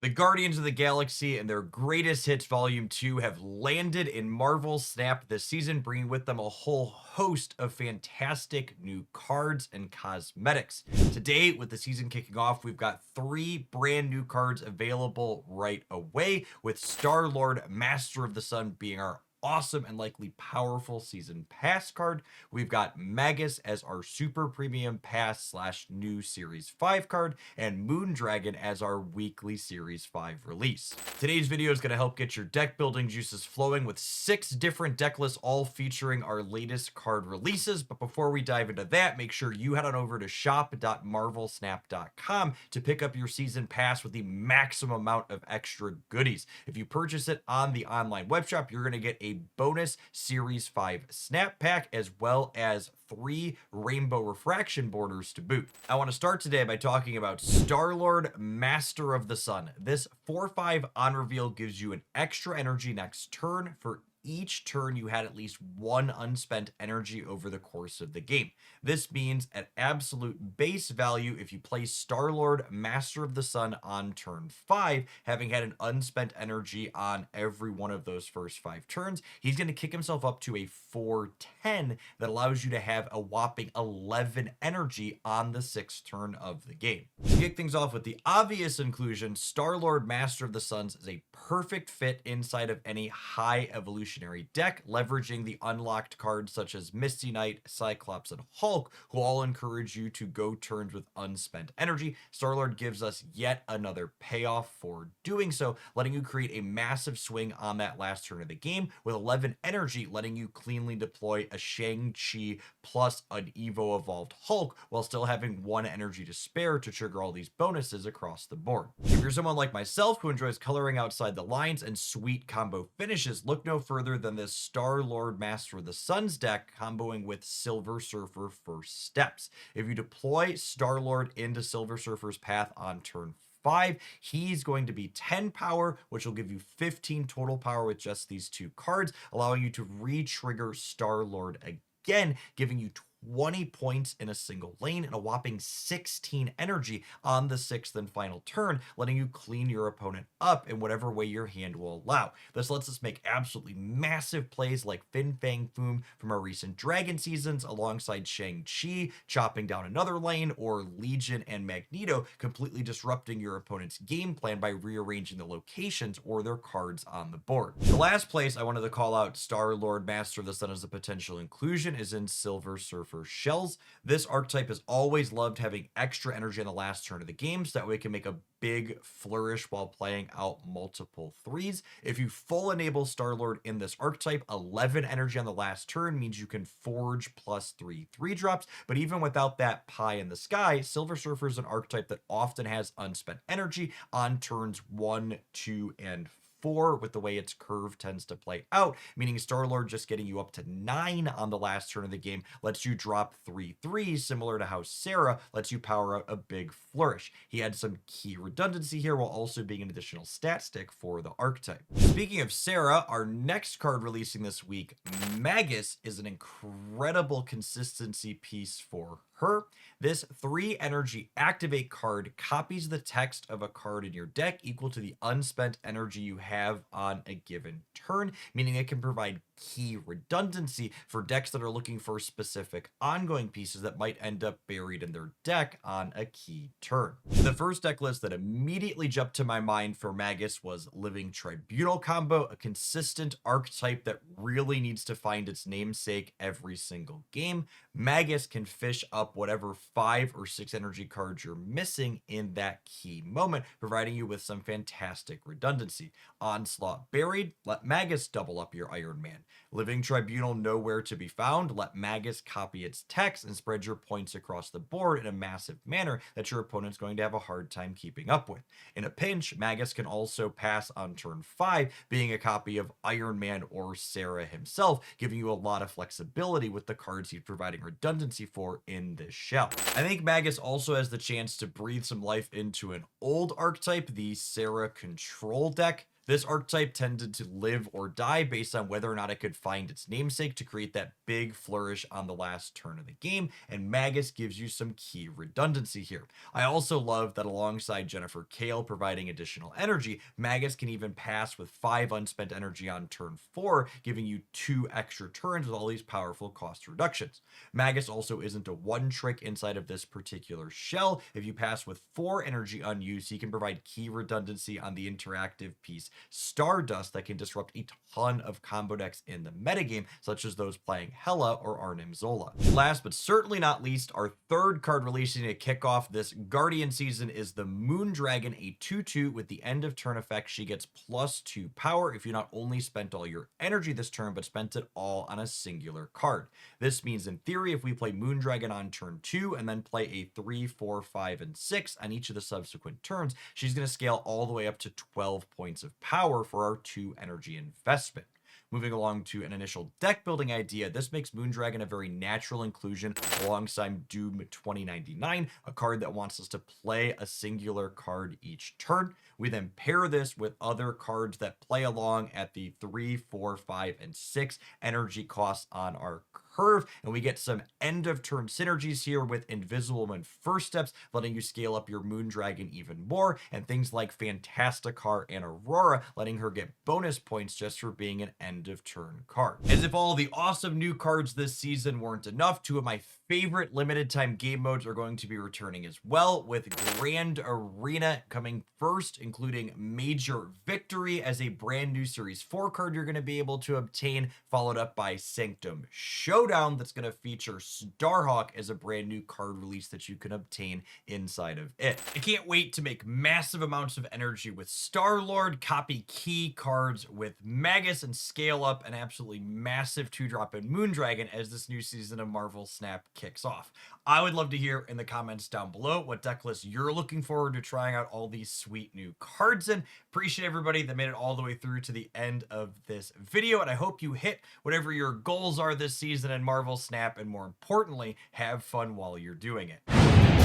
The Guardians of the Galaxy and their Greatest Hits Volume 2 have landed in Marvel Snap this season, bringing with them a whole host of fantastic new cards and cosmetics. Today, with the season kicking off, we've got 3 brand new cards available right away, with Star-Lord, Master of the Sun being our awesome and likely powerful season pass card. We've got Maggus as our super premium pass slash new series 5 card, and Moondragon as our weekly series 5 release. Today's video is going to help get your deck building juices flowing with 6 different deck lists, all featuring our latest card releases. But before we dive into that, make sure you head on over to shop.marvelsnap.com to pick up your season pass with the maximum amount of extra goodies. If you purchase it on the online web shop, you're going to get a bonus Series 5 Snap Pack, as well as 3 Rainbow Refraction borders to boot. I want to start today by talking about Star-Lord, Master of the Sun. This 4/5 on reveal gives you an extra energy next turn for each turn you had at least 1 unspent energy over the course of the game. This means at absolute base value, if you play Star-Lord, Master of the Sun on turn 5, having had an unspent energy on every one of those first 5 turns, he's going to kick himself up to a 4/10 that allows you to have a whopping 11 energy on the 6th turn of the game. To kick things off with the obvious inclusion, Star-Lord, Master of the Suns is a perfect fit inside of any high evolution deck, leveraging the unlocked cards such as Misty Knight, Cyclops, and Hulk, who all encourage you to go turns with unspent energy. Star-Lord gives us yet another payoff for doing so, letting you create a massive swing on that last turn of the game, with 11 energy letting you cleanly deploy a Shang-Chi plus an Evo Evolved Hulk, while still having 1 energy to spare to trigger all these bonuses across the board. If you're someone like myself who enjoys coloring outside the lines and sweet combo finishes, look no further than this Star-Lord, Master of the Suns deck comboing with Silver Surfer First Steps. If you deploy Star-Lord into Silver Surfer's path on turn 5, he's going to be 10 power, which will give you 15 total power with just these 2 cards, allowing you to re-trigger Star-Lord again, giving you 20 points in a single lane and a whopping 16 energy on the 6th and final turn, letting you clean your opponent up in whatever way your hand will allow. This lets us make absolutely massive plays like Fin Fang Foom from our recent Dragon seasons, alongside Shang-Chi chopping down another lane, or Legion and Magneto completely disrupting your opponent's game plan by rearranging the locations or their cards on the board. The last place I wanted to call out Star-Lord, Master of the Sun as a potential inclusion is in Silver Surfer Shells. This archetype has always loved having extra energy on the last turn of the game, so that way it can make a big flourish while playing out multiple 3s. If you full enable Star-Lord in this archetype, 11 energy on the last turn means you can forge +3 3-drops, but even without that pie in the sky, Silver Surfer is an archetype that often has unspent energy on turns 1, 2, and 4, with the way its curve tends to play out, meaning Star-Lord just getting you up to 9 on the last turn of the game lets you drop 3 3s, similar to how Sarah lets you power out a big flourish. He had some key redundancy here while also being an additional stat stick for the archetype. Speaking of Sarah, our next card releasing this week, Maggus, is an incredible consistency piece for her. This 3 energy activate card copies the text of a card in your deck equal to the unspent energy you have on a given turn, meaning it can provide key redundancy for decks that are looking for specific ongoing pieces that might end up buried in their deck on a key turn. The first deck list that immediately jumped to my mind for Maggus was Living Tribunal combo, a consistent archetype that really needs to find its namesake every single game. Maggus can fish up whatever 5 or 6 energy cards you're missing in that key moment, providing you with some fantastic redundancy. Onslaught buried, let Maggus double up your Iron Man. Living Tribunal nowhere to be found, let Maggus copy its text and spread your points across the board in a massive manner that your opponent's going to have a hard time keeping up with. In a pinch, Maggus can also pass on turn 5, being a copy of Iron Man or Sarah himself, giving you a lot of flexibility with the cards he's providing redundancy for in this shell. I think Maggus also has the chance to breathe some life into an old archetype, the Sarah Control deck. This archetype tended to live or die based on whether or not it could find its namesake to create that big flourish on the last turn of the game, and Maggus gives you some key redundancy here. I also love that alongside Jennifer Kale providing additional energy, Maggus can even pass with 5 unspent energy on turn 4, giving you 2 extra turns with all these powerful cost reductions. Maggus also isn't a one trick inside of this particular shell. If you pass with 4 energy unused, he can provide key redundancy on the interactive piece Stardust that can disrupt a ton of combo decks in the metagame, such as those playing Hela or Arnim Zola. Last but certainly not least, our third card releasing to kick off this Guardian season is the Moondragon, a 2/2 with the end of turn effect. She gets +2 power if you not only spent all your energy this turn, but spent it all on a singular card. This means in theory, if we play Moondragon on turn 2 and then play a 3, 4, 5, and 6 on each of the subsequent turns, she's going to scale all the way up to 12 points of power for our 2 energy investment. Moving along to an initial deck building idea, this makes Moondragon a very natural inclusion alongside Doom 2099, a card that wants us to play a singular card each turn. We then pair this with other cards that play along at the 3, 4, 5, and 6 energy costs on our curve, and we get some end of turn synergies here with Invisible Man First Steps, letting you scale up your Moondragon even more, and things like Fantasticar and Aurora, letting her get bonus points just for being an end of turn card. As if all the awesome new cards this season weren't enough, 2 of my favorite limited time game modes are going to be returning as well, with Grand Arena coming first, including Major Victory as a brand new Series 4 card you're going to be able to obtain, followed up by Sanctum Showdown that's going to feature Starhawk as a brand new card release that you can obtain inside of it. I can't wait to make massive amounts of energy with Star-Lord, copy key cards with Maggus, and scale up an absolutely massive 2-drop in Moondragon as this new season of Marvel Snap kicks off. I would love to hear in the comments down below what deck list you're looking forward to trying out all these sweet new cards in. Appreciate everybody that made it all the way through to the end of this video, and I hope you hit whatever your goals are this season in Marvel Snap, and more importantly, have fun while you're doing it.